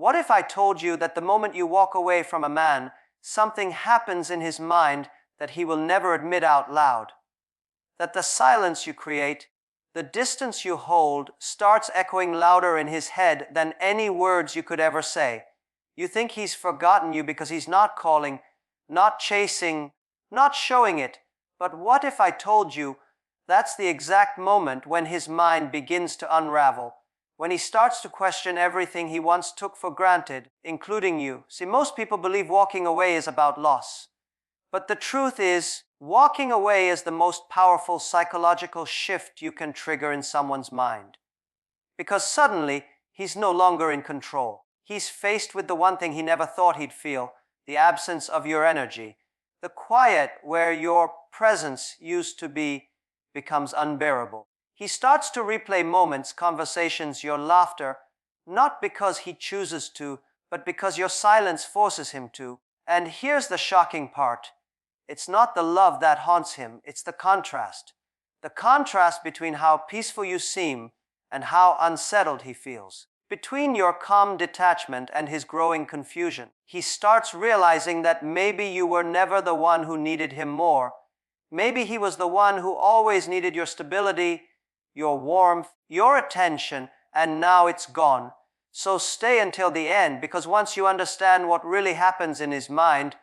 What if I told you that the moment you walk away from a man, something happens in his mind that he will never admit out loud? That the silence you create, the distance you hold, starts echoing louder in his head than any words you could ever say. You think he's forgotten you because he's not calling, not chasing, not showing it. But what if I told you that's the exact moment when his mind begins to unravel, when he starts to question everything he once took for granted, including you? See, most people believe walking away is about loss. But the truth is, walking away is the most powerful psychological shift you can trigger in someone's mind. Because suddenly, he's no longer in control. He's faced with the one thing he never thought he'd feel, the absence of your energy. The quiet where your presence used to be becomes unbearable. He starts to replay moments, conversations, your laughter, not because he chooses to, but because your silence forces him to. And here's the shocking part. It's not the love that haunts him, it's the contrast. The contrast between how peaceful you seem and how unsettled he feels. Between your calm detachment and his growing confusion, he starts realizing that maybe you were never the one who needed him more. Maybe he was the one who always needed your stability, your warmth, your attention, and now it's gone. So stay until the end, because once you understand what really happens in his mind,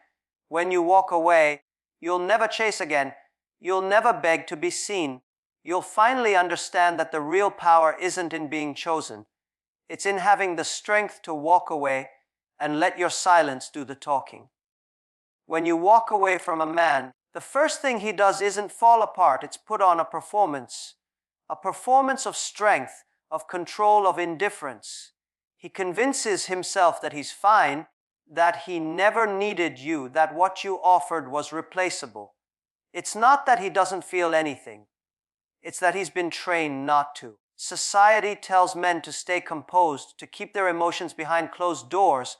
when you walk away, you'll never chase again. You'll never beg to be seen. You'll finally understand that the real power isn't in being chosen. It's in having the strength to walk away and let your silence do the talking. When you walk away from a man, the first thing he does isn't fall apart, it's put on a performance of strength, of control, of indifference. He convinces himself that he's fine, that he never needed you, that what you offered was replaceable. It's not that he doesn't feel anything. It's that he's been trained not to. Society tells men to stay composed, to keep their emotions behind closed doors,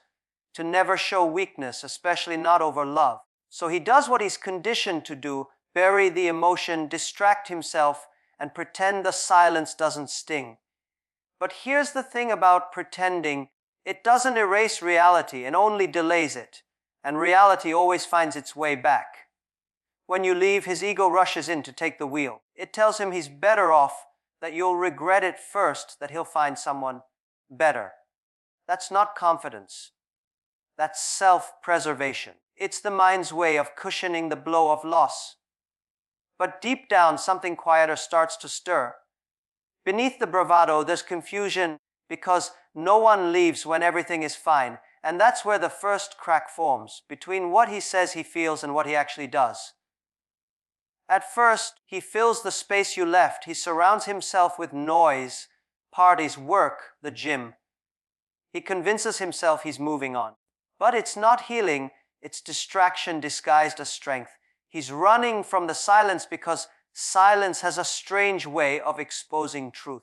to never show weakness, especially not over love. So he does what he's conditioned to do, bury the emotion, distract himself, and pretend the silence doesn't sting. But here's the thing about pretending. It doesn't erase reality, and only delays it. And reality always finds its way back. When you leave, his ego rushes in to take the wheel. It tells him he's better off, that you'll regret it first, that he'll find someone better. That's not confidence. That's self-preservation. It's the mind's way of cushioning the blow of loss. But deep down, something quieter starts to stir. Beneath the bravado, there's confusion, because no one leaves when everything is fine. And that's where the first crack forms, between what he says he feels and what he actually does. At first, he fills the space you left. He surrounds himself with noise, parties, work, the gym. He convinces himself he's moving on. But it's not healing, it's distraction disguised as strength. He's running from the silence because silence has a strange way of exposing truth.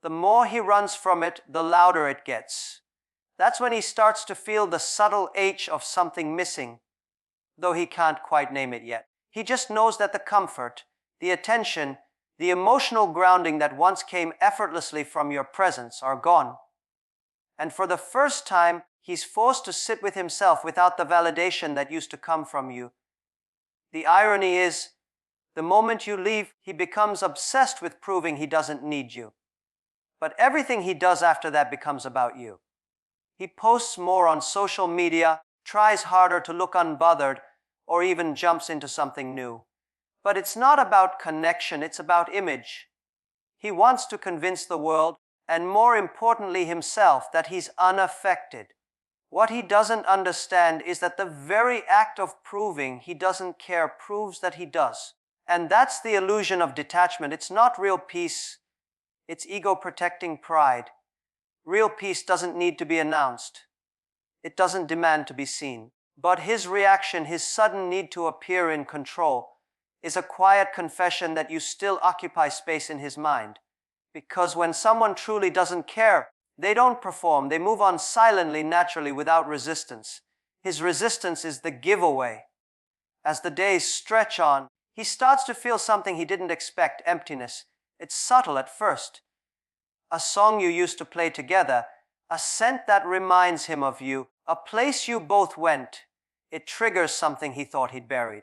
The more he runs from it, the louder it gets. That's when he starts to feel the subtle ache of something missing, though he can't quite name it yet. He just knows that the comfort, the attention, the emotional grounding that once came effortlessly from your presence are gone. And for the first time, he's forced to sit with himself without the validation that used to come from you. The irony is, the moment you leave, he becomes obsessed with proving he doesn't need you. But everything he does after that becomes about you. He posts more on social media, tries harder to look unbothered, or even jumps into something new. But it's not about connection, it's about image. He wants to convince the world, and more importantly himself, that he's unaffected. What he doesn't understand is that the very act of proving he doesn't care proves that he does. And that's the illusion of detachment. It's not real peace, it's ego-protecting pride. Real peace doesn't need to be announced. It doesn't demand to be seen. But his reaction, his sudden need to appear in control, is a quiet confession that you still occupy space in his mind. Because when someone truly doesn't care, they don't perform. They move on silently, naturally, without resistance. His resistance is the giveaway. As the days stretch on, he starts to feel something he didn't expect, emptiness. It's subtle at first. A song you used to play together, a scent that reminds him of you, a place you both went. It triggers something he thought he'd buried.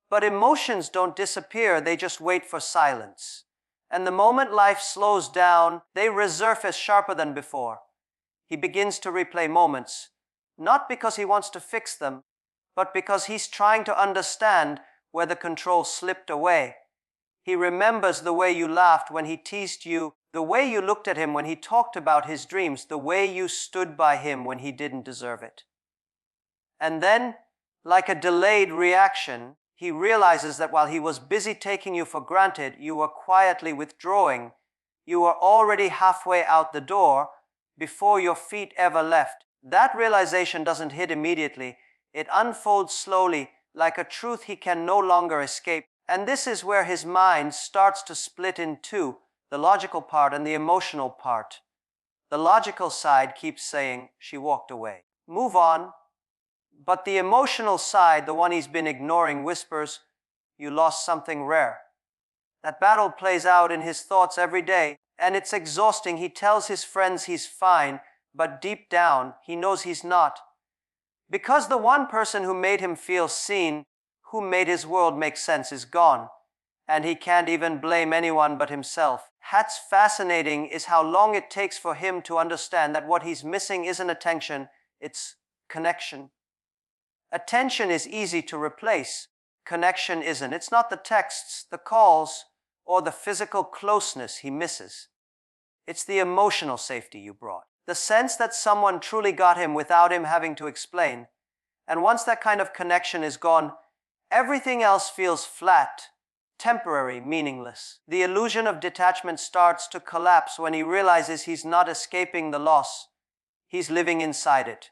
But emotions don't disappear, they just wait for silence. And the moment life slows down, they resurface sharper than before. He begins to replay moments, not because he wants to fix them, but because he's trying to understand where the control slipped away. He remembers the way you laughed when he teased you, the way you looked at him when he talked about his dreams, the way you stood by him when he didn't deserve it. And then, like a delayed reaction, he realizes that while he was busy taking you for granted, you were quietly withdrawing. You were already halfway out the door before your feet ever left. That realization doesn't hit immediately. It unfolds slowly, like a truth he can no longer escape. And this is where his mind starts to split in two, the logical part and the emotional part. The logical side keeps saying, she walked away. Move on. But the emotional side, the one he's been ignoring, whispers, you lost something rare. That battle plays out in his thoughts every day, and it's exhausting. He tells his friends he's fine, but deep down, he knows he's not. Because the one person who made him feel seen, who made his world make sense, is gone, and he can't even blame anyone but himself. What's fascinating is how long it takes for him to understand that what he's missing isn't attention, it's connection. Attention is easy to replace. Connection isn't. It's not the texts, the calls, or the physical closeness he misses. It's the emotional safety you brought. The sense that someone truly got him without him having to explain. And once that kind of connection is gone, everything else feels flat, temporary, meaningless. The illusion of detachment starts to collapse when he realizes he's not escaping the loss. He's living inside it.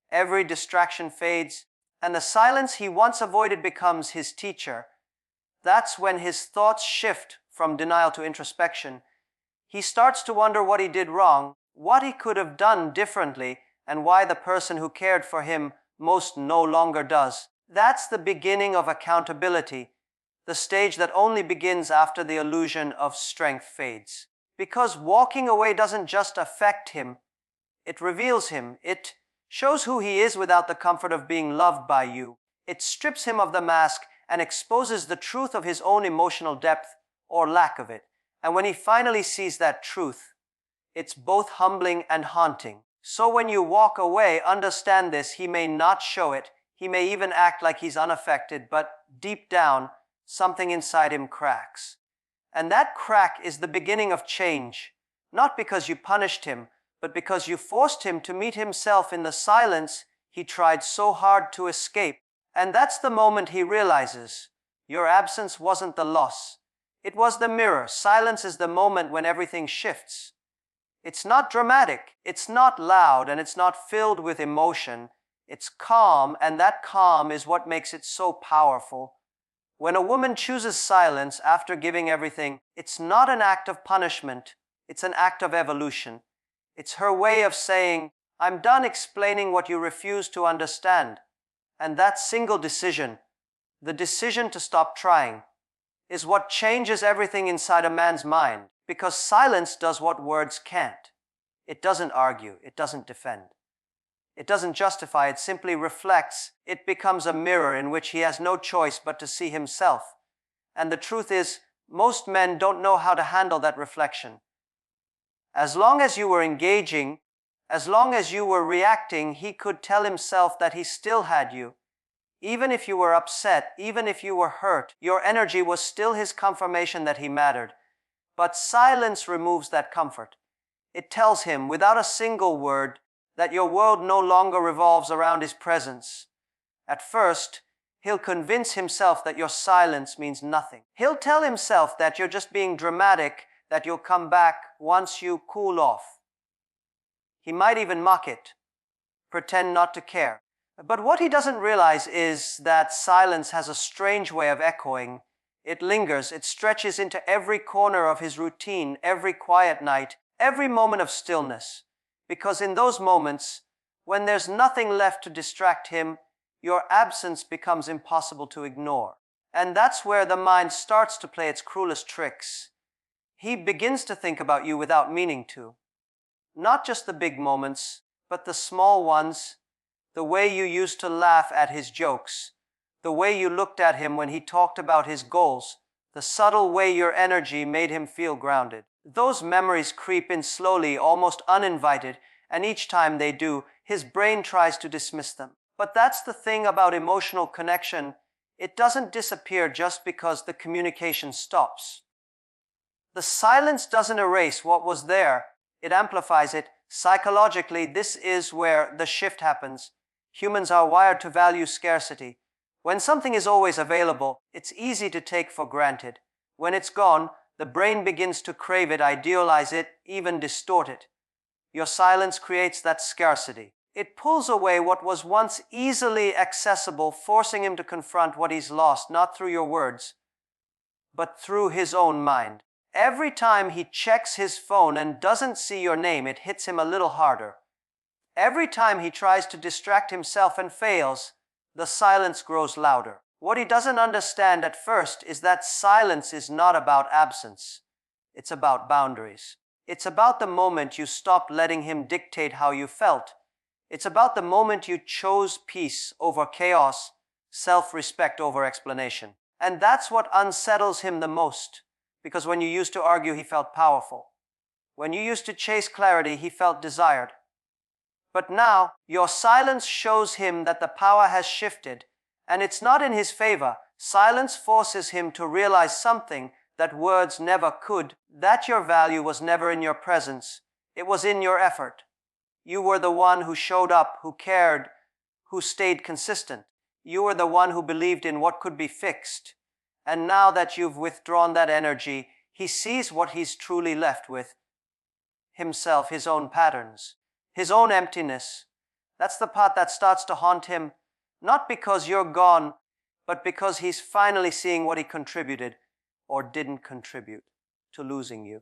Every distraction fades, and the silence he once avoided becomes his teacher. That's when his thoughts shift from denial to introspection. He starts to wonder what he did wrong, what he could have done differently, and why the person who cared for him most no longer does. That's the beginning of accountability, the stage that only begins after the illusion of strength fades. Because walking away doesn't just affect him, it reveals him. It shows who he is without the comfort of being loved by you. It strips him of the mask and exposes the truth of his own emotional depth or lack of it. And when he finally sees that truth, it's both humbling and haunting. So when you walk away, understand this: he may not show it, he may even act like he's unaffected, but deep down, something inside him cracks. And that crack is the beginning of change, not because you punished him, but because you forced him to meet himself in the silence he tried so hard to escape. And that's the moment he realizes, your absence wasn't the loss, it was the mirror. Silence is the moment when everything shifts. It's not dramatic, it's not loud, and it's not filled with emotion. It's calm, and that calm is what makes it so powerful. When a woman chooses silence after giving everything, it's not an act of punishment, it's an act of evolution. It's her way of saying, I'm done explaining what you refuse to understand. And that single decision, the decision to stop trying, is what changes everything inside a man's mind. Because silence does what words can't. It doesn't argue, it doesn't defend. It doesn't justify, it simply reflects. It becomes a mirror in which he has no choice but to see himself. And the truth is, most men don't know how to handle that reflection. As long as you were engaging, as long as you were reacting, he could tell himself that he still had you. Even if you were upset, even if you were hurt, your energy was still his confirmation that he mattered. But silence removes that comfort. It tells him, without a single word, that your world no longer revolves around his presence. At first, he'll convince himself that your silence means nothing. He'll tell himself that you're just being dramatic, that you'll come back once you cool off. He might even mock it, pretend not to care. But what he doesn't realize is that silence has a strange way of echoing. It lingers, it stretches into every corner of his routine, every quiet night, every moment of stillness. Because in those moments, when there's nothing left to distract him, your absence becomes impossible to ignore. And that's where the mind starts to play its cruelest tricks. He begins to think about you without meaning to. Not just the big moments, but the small ones. The way you used to laugh at his jokes, the way you looked at him when he talked about his goals, the subtle way your energy made him feel grounded. Those memories creep in slowly, almost uninvited, and each time they do, his brain tries to dismiss them. But that's the thing about emotional connection. It doesn't disappear just because the communication stops. The silence doesn't erase what was there, it amplifies it. Psychologically, this is where the shift happens. Humans are wired to value scarcity. When something is always available, it's easy to take for granted. When it's gone, the brain begins to crave it, idealize it, even distort it. Your silence creates that scarcity. It pulls away what was once easily accessible, forcing him to confront what he's lost, not through your words, but through his own mind. Every time he checks his phone and doesn't see your name, it hits him a little harder. Every time he tries to distract himself and fails, the silence grows louder. What he doesn't understand at first is that silence is not about absence. It's about boundaries. It's about the moment you stopped letting him dictate how you felt. It's about the moment you chose peace over chaos, self-respect over explanation. And that's what unsettles him the most, because when you used to argue, he felt powerful. When you used to chase clarity, he felt desired. But now, your silence shows him that the power has shifted, and it's not in his favor. Silence forces him to realize something that words never could, that your value was never in your presence. It was in your effort. You were the one who showed up, who cared, who stayed consistent. You were the one who believed in what could be fixed. And now that you've withdrawn that energy, he sees what he's truly left with. Himself, his own patterns, his own emptiness. That's the part that starts to haunt him, not because you're gone, but because he's finally seeing what he contributed or didn't contribute to losing you.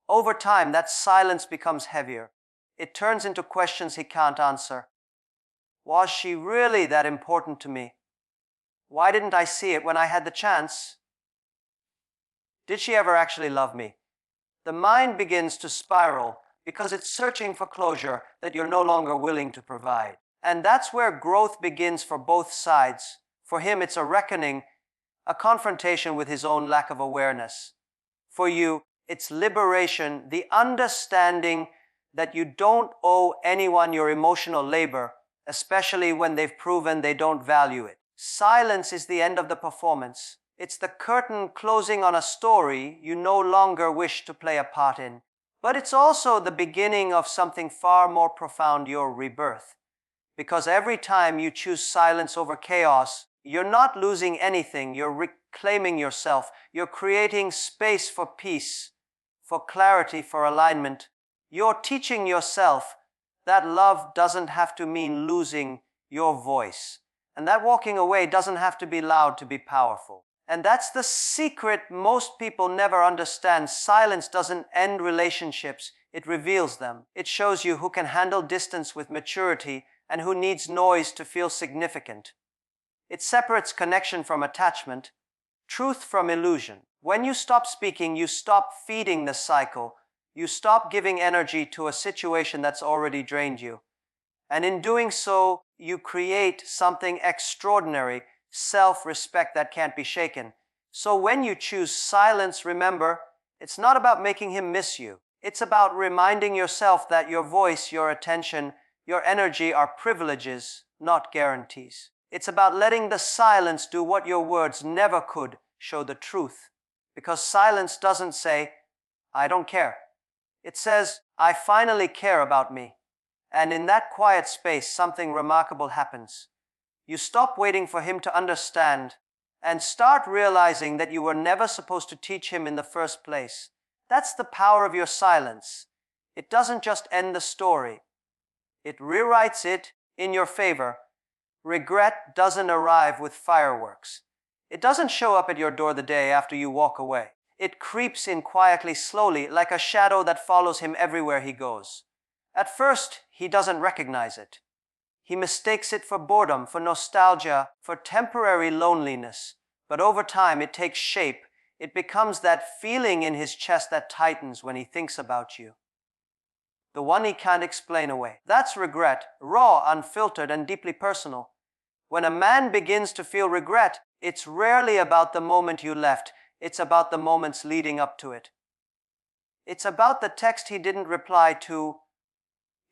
Over time, that silence becomes heavier. It turns into questions he can't answer. Was she really that important to me? Why didn't I see it when I had the chance? Did she ever actually love me? The mind begins to spiral because it's searching for closure that you're no longer willing to provide. And that's where growth begins for both sides. For him, it's a reckoning, a confrontation with his own lack of awareness. For you, it's liberation, the understanding that you don't owe anyone your emotional labor, especially when they've proven they don't value it. Silence is the end of the performance. It's the curtain closing on a story you no longer wish to play a part in. But it's also the beginning of something far more profound, your rebirth. Because every time you choose silence over chaos, you're not losing anything, you're reclaiming yourself, you're creating space for peace, for clarity, for alignment. You're teaching yourself that love doesn't have to mean losing your voice, and that walking away doesn't have to be loud to be powerful. And that's the secret most people never understand. Silence doesn't end relationships, it reveals them. It shows you who can handle distance with maturity and who needs noise to feel significant. It separates connection from attachment, truth from illusion. When you stop speaking, you stop feeding the cycle. You stop giving energy to a situation that's already drained you. And in doing so, you create something extraordinary, self-respect that can't be shaken. So when you choose silence, remember, it's not about making him miss you. It's about reminding yourself that your voice, your attention, your energy are privileges, not guarantees. It's about letting the silence do what your words never could, show the truth. Because silence doesn't say, I don't care. It says, I finally care about me. And in that quiet space, something remarkable happens. You stop waiting for him to understand and start realizing that you were never supposed to teach him in the first place. That's the power of your silence. It doesn't just end the story. It rewrites it in your favor. Regret doesn't arrive with fireworks. It doesn't show up at your door the day after you walk away. It creeps in quietly, slowly, like a shadow that follows him everywhere he goes. At first, he doesn't recognize it. He mistakes it for boredom, for nostalgia, for temporary loneliness. But over time, it takes shape. It becomes that feeling in his chest that tightens when he thinks about you. the one he can't explain away. That's regret, raw, unfiltered, and deeply personal. When a man begins to feel regret, it's rarely about the moment you left, it's about the moments leading up to it. It's about the text he didn't reply to,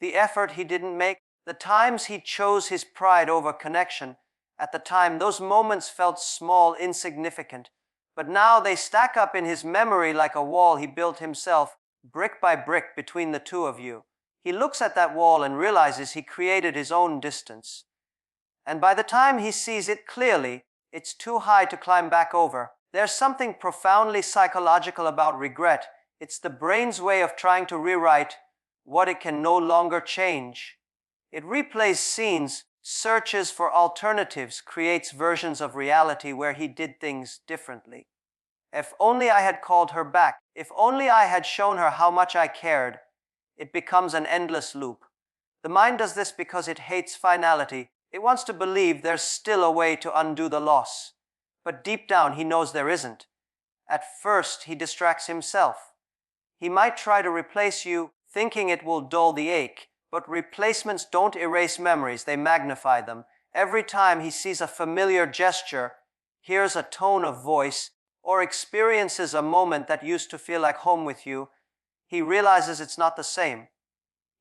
the effort he didn't make, the times he chose his pride over connection. At the time, those moments felt small, insignificant, but now they stack up in his memory like a wall he built himself, brick by brick between the two of you. He looks at that wall and realizes he created his own distance. And by the time he sees it clearly, it's too high to climb back over. There's something profoundly psychological about regret. It's the brain's way of trying to rewrite what it can no longer change. It replays scenes, searches for alternatives, creates versions of reality where he did things differently. If only I had called her back. If only I had shown her how much I cared. It becomes an endless loop. The mind does this because it hates finality. It wants to believe there's still a way to undo the loss. But deep down, he knows there isn't. At first, he distracts himself. He might try to replace you, thinking it will dull the ache. But replacements don't erase memories, they magnify them. Every time he sees a familiar gesture, hears a tone of voice, or experiences a moment that used to feel like home with you, he realizes it's not the same.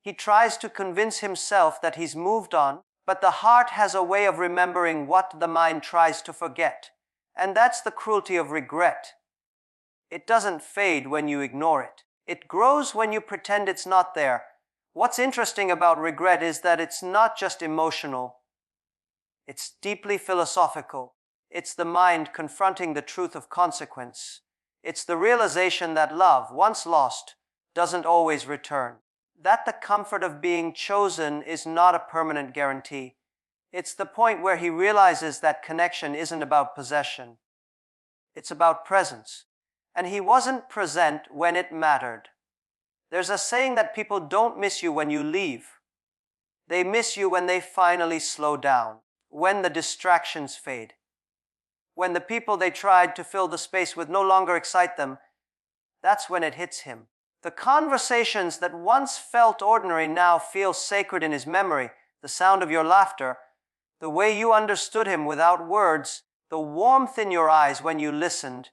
He tries to convince himself that he's moved on, but the heart has a way of remembering what the mind tries to forget. And that's the cruelty of regret. It doesn't fade when you ignore it. It grows when you pretend it's not there. What's interesting about regret is that it's not just emotional. It's deeply philosophical. It's the mind confronting the truth of consequence. It's the realization that love, once lost, doesn't always return. That the comfort of being chosen is not a permanent guarantee. It's the point where he realizes that connection isn't about possession. It's about presence. And he wasn't present when it mattered. There's a saying that people don't miss you when you leave. They miss you when they finally slow down, when the distractions fade, when the people they tried to fill the space with no longer excite them. That's when it hits him. The conversations that once felt ordinary now feel sacred in his memory. The sound of your laughter, the way you understood him without words, the warmth in your eyes when you listened.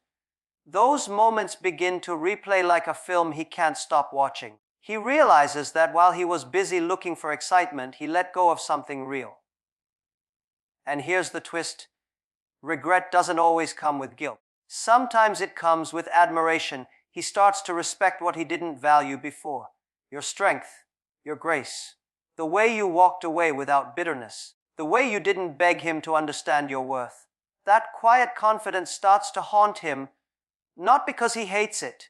Those moments begin to replay like a film he can't stop watching. He realizes that while he was busy looking for excitement, he let go of something real. And here's the twist. Regret doesn't always come with guilt. Sometimes it comes with admiration. He starts to respect what he didn't value before. Your strength, your grace, the way you walked away without bitterness, the way you didn't beg him to understand your worth. That quiet confidence starts to haunt him, not because he hates it,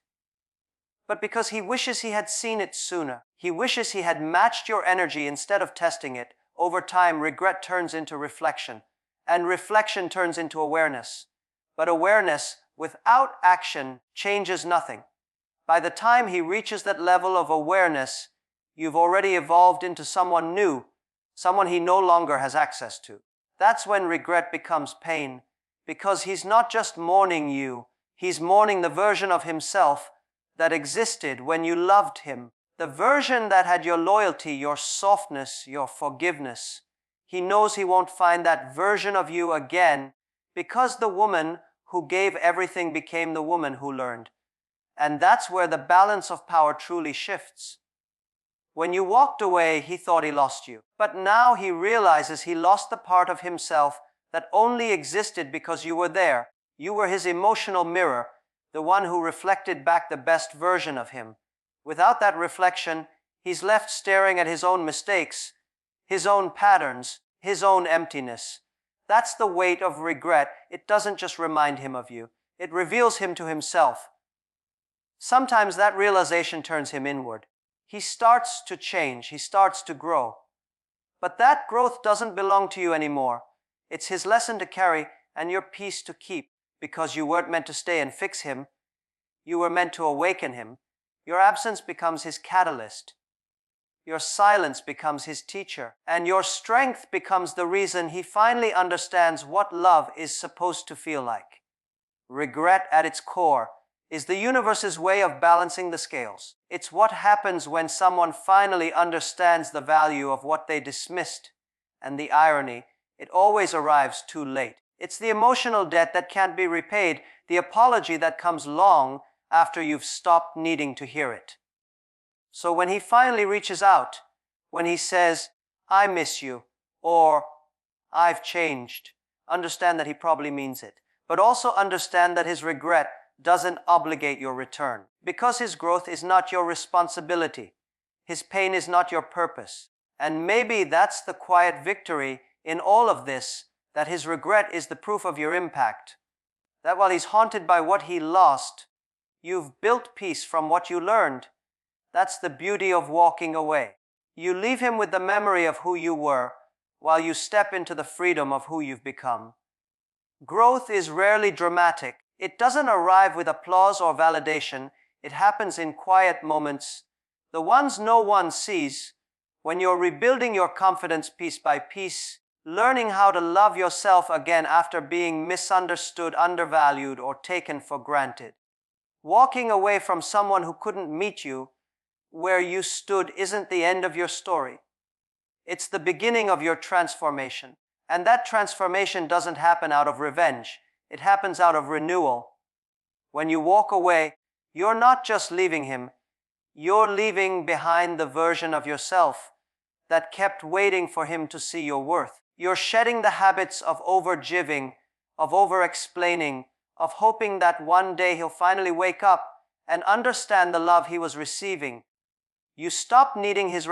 but because he wishes he had seen it sooner. He wishes he had matched your energy instead of testing it. Over time, regret turns into reflection, and reflection turns into awareness. But awareness without action changes nothing. By the time he reaches that level of awareness, you've already evolved into someone new, someone he no longer has access to. That's when regret becomes pain, because he's not just mourning you, he's mourning the version of himself that existed when you loved him, the version that had your loyalty, your softness, your forgiveness. He knows he won't find that version of you again because the woman who gave everything became the woman who learned. And that's where the balance of power truly shifts. When you walked away, he thought he lost you. But now he realizes he lost the part of himself that only existed because you were there. You were his emotional mirror, the one who reflected back the best version of him. Without that reflection, he's left staring at his own mistakes, his own patterns, his own emptiness. That's the weight of regret. It doesn't just remind him of you. It reveals him to himself. Sometimes that realization turns him inward. He starts to change. He starts to grow. But that growth doesn't belong to you anymore. It's his lesson to carry and your peace to keep. Because you weren't meant to stay and fix him. You were meant to awaken him. Your absence becomes his catalyst. Your silence becomes his teacher. And your strength becomes the reason he finally understands what love is supposed to feel like. Regret at its core is the universe's way of balancing the scales. It's what happens when someone finally understands the value of what they dismissed, and the irony, it always arrives too late. It's the emotional debt that can't be repaid, the apology that comes long after you've stopped needing to hear it. So when he finally reaches out, when he says, "I miss you," or "I've changed," understand that he probably means it. But also understand that his regret doesn't obligate your return. Because his growth is not your responsibility. His pain is not your purpose. And maybe that's the quiet victory in all of this, that his regret is the proof of your impact. That while he's haunted by what he lost, you've built peace from what you learned. That's the beauty of walking away. You leave him with the memory of who you were, while you step into the freedom of who you've become. Growth is rarely dramatic. It doesn't arrive with applause or validation. It happens in quiet moments, the ones no one sees, when you're rebuilding your confidence piece by piece, learning how to love yourself again after being misunderstood, undervalued, or taken for granted. Walking away from someone who couldn't meet you where you stood isn't the end of your story. It's the beginning of your transformation. And that transformation doesn't happen out of revenge. It happens out of renewal. When you walk away, you're not just leaving him, you're leaving behind the version of yourself that kept waiting for him to see your worth. You're shedding the habits of over-giving, of over-explaining, of hoping that one day he'll finally wake up and understand the love he was receiving. You stop needing his